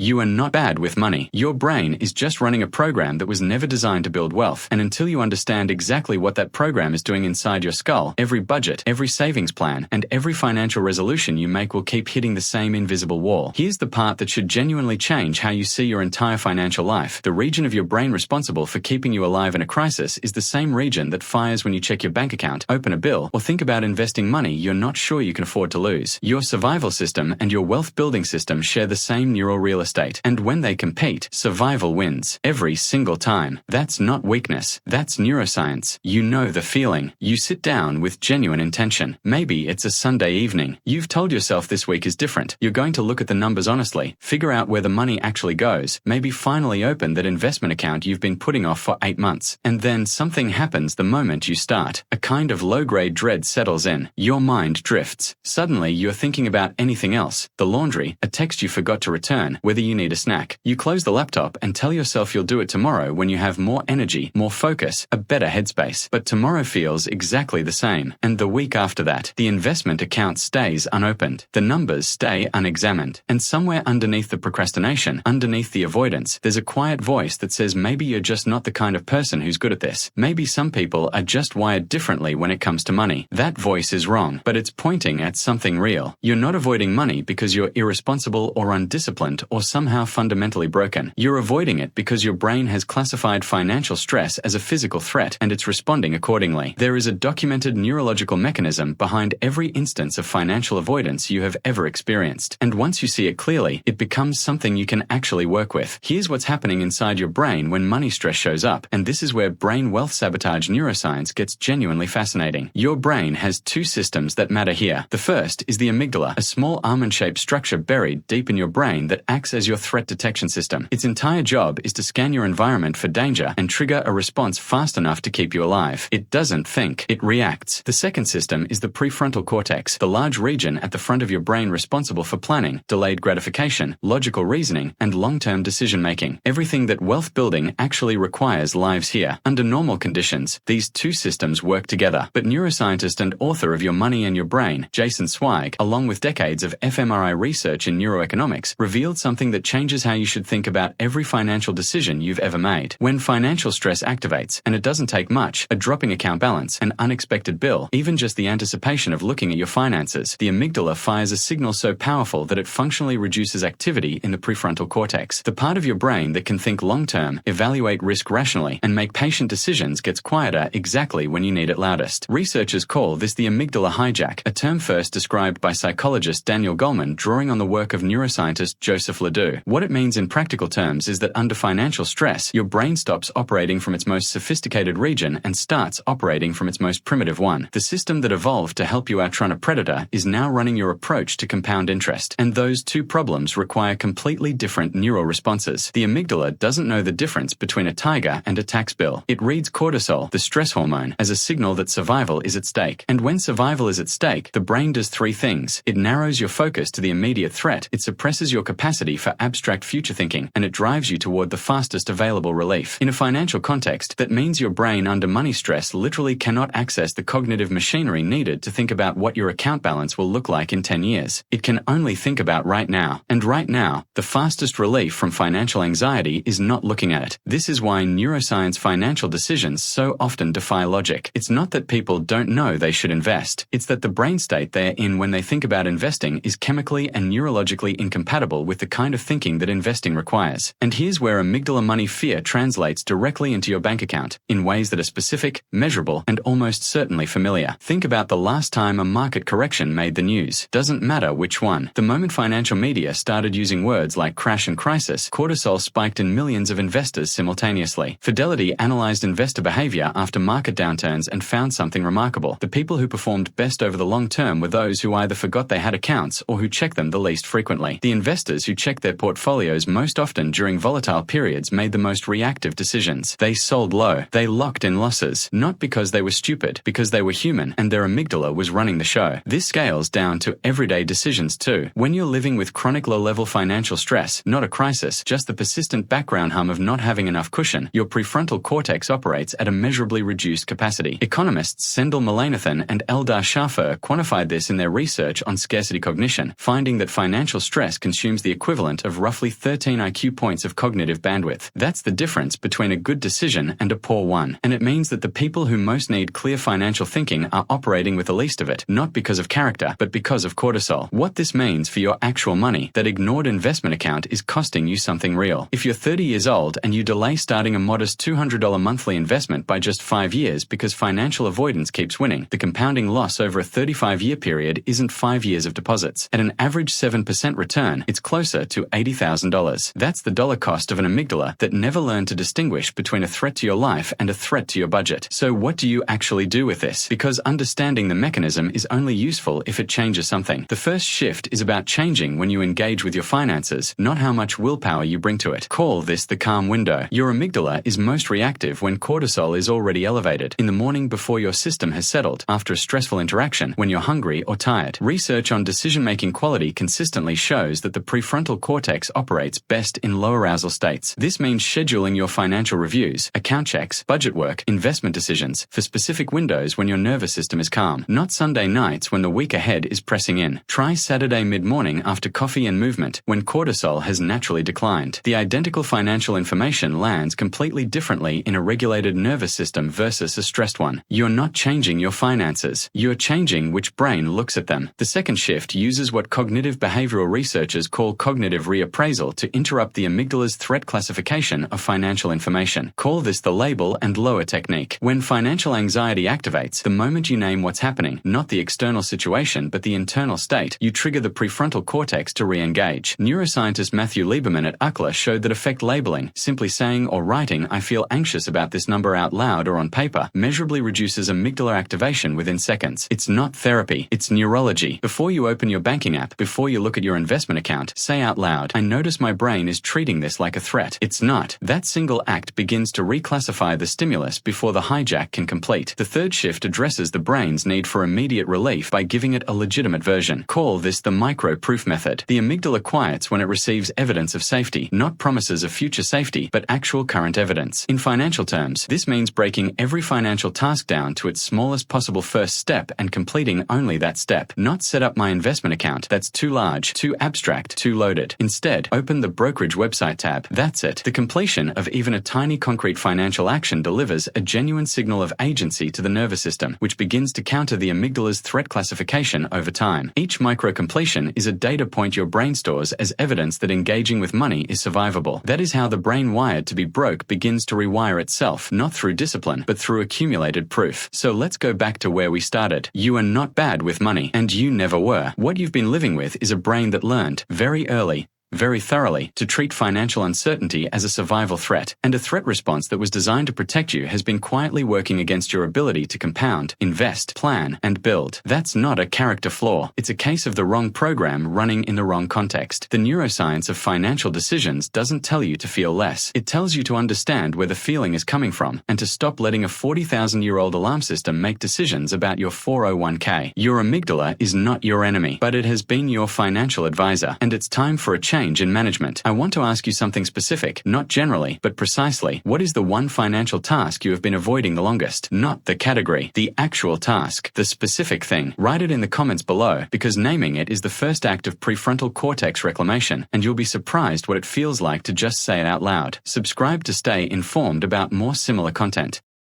You are not bad with money. Your brain is just running a program that was never designed to build wealth. And until you understand exactly what that program is doing inside your skull, every budget, every savings plan, and every financial resolution you make will keep hitting the same invisible wall. Here's the part that should genuinely change how you see your entire financial life. The region of your brain responsible for keeping you alive in a crisis is the same region that fires when you check your bank account, open a bill, or think about investing money you're not sure you can afford to lose. Your survival system and your wealth building system share the same neural real estate. And when they compete, survival wins. Every single time. That's not weakness. That's neuroscience. You know the feeling. You sit down with genuine intention. Maybe it's a Sunday evening. You've told yourself this week is different. You're going to look at the numbers honestly, figure out where the money actually goes, maybe finally open that investment account you've been putting off for 8 months. And then something happens the moment you start. A kind of low-grade dread settles in. Your mind drifts. Suddenly, you're thinking about anything else. The laundry, a text you forgot to return, whether you need a snack. You close the laptop and tell yourself you'll do it tomorrow when you have more energy, more focus, a better headspace. But tomorrow feels exactly the same. And the week after that, the investment account stays unopened. The numbers stay unexamined. And somewhere underneath the procrastination, underneath the avoidance, there's a quiet voice that says maybe you're just not the kind of person who's good at this. Maybe some people are just wired differently when it comes to money. That voice is wrong, but it's pointing at something real. You're not avoiding money because you're irresponsible or undisciplined or somehow fundamentally broken. You're avoiding it because your brain has classified financial stress as a physical threat and it's responding accordingly. There is a documented neurological mechanism behind every instance of financial avoidance you have ever experienced. And once you see it clearly, it becomes something you can actually work with. Here's what's happening inside your brain when money stress shows up, and this is where brain wealth sabotage neuroscience gets genuinely fascinating. Your brain has two systems that matter here. The first is the amygdala, a small almond-shaped structure buried deep in your brain that acts as your threat detection system. Its entire job is to scan your environment for danger and trigger a response fast enough to keep you alive. It doesn't think, it reacts. The second system is the prefrontal cortex, the large region at the front of your brain responsible for planning, delayed gratification, logical reasoning, and long-term decision-making. Everything that wealth building actually requires lives here. Under normal conditions, these two systems work together. But neuroscientist and author of Your Money and Your Brain, Jason Zweig, along with decades of fMRI research in neuroeconomics, revealed something that changes how you should think about every financial decision you've ever made. When financial stress activates, and it doesn't take much, a dropping account balance, an unexpected bill, even just the anticipation of looking at your finances, the amygdala fires a signal so powerful that it functionally reduces activity in the prefrontal cortex. The part of your brain that can think long-term, evaluate risk rationally, and make patient decisions gets quieter exactly when you need it loudest. Researchers call this the amygdala hijack, a term first described by psychologist Daniel Goleman, drawing on the work of neuroscientist Joseph Ledoux. What it means in practical terms is that under financial stress, your brain stops operating from its most sophisticated region and starts operating from its most primitive one. The system that evolved to help you outrun a predator is now running your approach to compound interest. And those two problems require completely different neural responses. The amygdala doesn't know the difference between a tiger and a tax bill. It reads cortisol, the stress hormone, as a signal that survival is at stake. And when survival is at stake, the brain does three things. It narrows your focus to the immediate threat, it suppresses your capacity for abstract future thinking, and it drives you toward the fastest available relief. In a financial context, that means your brain under money stress literally cannot access the cognitive machinery needed to think about what your account balance will look like in 10 years. It can only think about right now. And right now, the fastest relief from financial anxiety is not looking at it. This is why neuroscience financial decisions so often defy logic. It's not that people don't know they should invest. It's that the brain state they're in when they think about investing is chemically and neurologically incompatible with the kind of thinking that investing requires. And here's where amygdala money fear translates directly into your bank account in ways that are specific, measurable, and almost certainly familiar. Think about the last time a market correction made the news. Doesn't matter which one. The moment financial media started using words like crash and crisis, cortisol spiked in millions of investors simultaneously. Fidelity analyzed investor behavior after market downturns and found something remarkable. The people who performed best over the long term were those who either forgot they had accounts or who checked them the least frequently. The investors who checked their portfolios most often during volatile periods made the most reactive decisions. They sold low. They locked in losses. Not because they were stupid, because they were human and their amygdala was running the show. This scales down to everyday decisions too. When you're living with chronic low-level financial stress, not a crisis, just the persistent background hum of not having enough cushion, your prefrontal cortex operates at a measurably reduced capacity. Economists Sendel Mullainathan and Eldar Shaffer quantified this in their research on scarcity cognition, finding that financial stress consumes the equivalent equivalent of roughly 13 IQ points of cognitive bandwidth. That's the difference between a good decision and a poor one. And it means that the people who most need clear financial thinking are operating with the least of it, not because of character, but because of cortisol. What this means for your actual money, that ignored investment account is costing you something real. If you're 30 years old and you delay starting a modest $200 monthly investment by just 5 years because financial avoidance keeps winning, the compounding loss over a 35-year period isn't 5 years of deposits. At an average 7% return, it's closer to $80,000. That's the dollar cost of an amygdala that never learned to distinguish between a threat to your life and a threat to your budget. So what do you actually do with this? Because understanding the mechanism is only useful if it changes something. The first shift is about changing when you engage with your finances, not how much willpower you bring to it. Call this the calm window. Your amygdala is most reactive when cortisol is already elevated, in the morning before your system has settled, after a stressful interaction, when you're hungry or tired. Research on decision-making quality consistently shows that the prefrontal cortex operates best in low arousal states. This means scheduling your financial reviews, account checks, budget work, investment decisions for specific windows when your nervous system is calm, not Sunday nights when the week ahead is pressing in. Try Saturday mid-morning after coffee and movement, when cortisol has naturally declined. The identical financial information lands completely differently in a regulated nervous system versus a stressed one. You're not changing your finances. You're changing which brain looks at them. The second shift uses what cognitive behavioral researchers call cognitive reappraisal to interrupt the amygdala's threat classification of financial information. Call this the label and lower technique. When financial anxiety activates, the moment you name what's happening, not the external situation but the internal state, you trigger the prefrontal cortex to re-engage. Neuroscientist Matthew Lieberman at UCLA showed that effect labeling, simply saying or writing "I feel anxious about this number" out loud or on paper, measurably reduces amygdala activation within seconds. It's not therapy, it's neurology. Before you open your banking app, before you look at your investment account, say out loud, "I notice my brain is treating this like a threat." It's not. That single act begins to reclassify the stimulus before the hijack can complete. The third shift addresses the brain's need for immediate relief by giving it a legitimate version. Call this the micro-proof method. The amygdala quiets when it receives evidence of safety, not promises of future safety, but actual current evidence. In financial terms, this means breaking every financial task down to its smallest possible first step and completing only that step. Not set up my investment account. That's too large, too abstract, too loaded. Instead, open the brokerage website tab. That's it. The completion of even a tiny concrete financial action delivers a genuine signal of agency to the nervous system, which begins to counter the amygdala's threat classification over time. Each micro-completion is a data point your brain stores as evidence that engaging with money is survivable. That is how the brain wired to be broke begins to rewire itself, not through discipline, but through accumulated proof. So let's go back to where we started. You are not bad with money, and you never were. What you've been living with is a brain that learned, very early, very thoroughly, to treat financial uncertainty as a survival threat, and a threat response that was designed to protect you has been quietly working against your ability to compound, invest, plan, and build. That's not a character flaw. It's a case of the wrong program running in the wrong context. The neuroscience of financial decisions doesn't tell you to feel less. It tells you to understand where the feeling is coming from, and to stop letting a 40,000-year-old alarm system make decisions about your 401k. Your amygdala is not your enemy, but it has been your financial advisor, and it's time for a change in management. I want to ask you something specific, not generally, but precisely. What is the one financial task you have been avoiding the longest? Not the category, the actual task, the specific thing. Write it in the comments below, because naming it is the first act of prefrontal cortex reclamation, and you'll be surprised what it feels like to just say it out loud. Subscribe to stay informed about more similar content.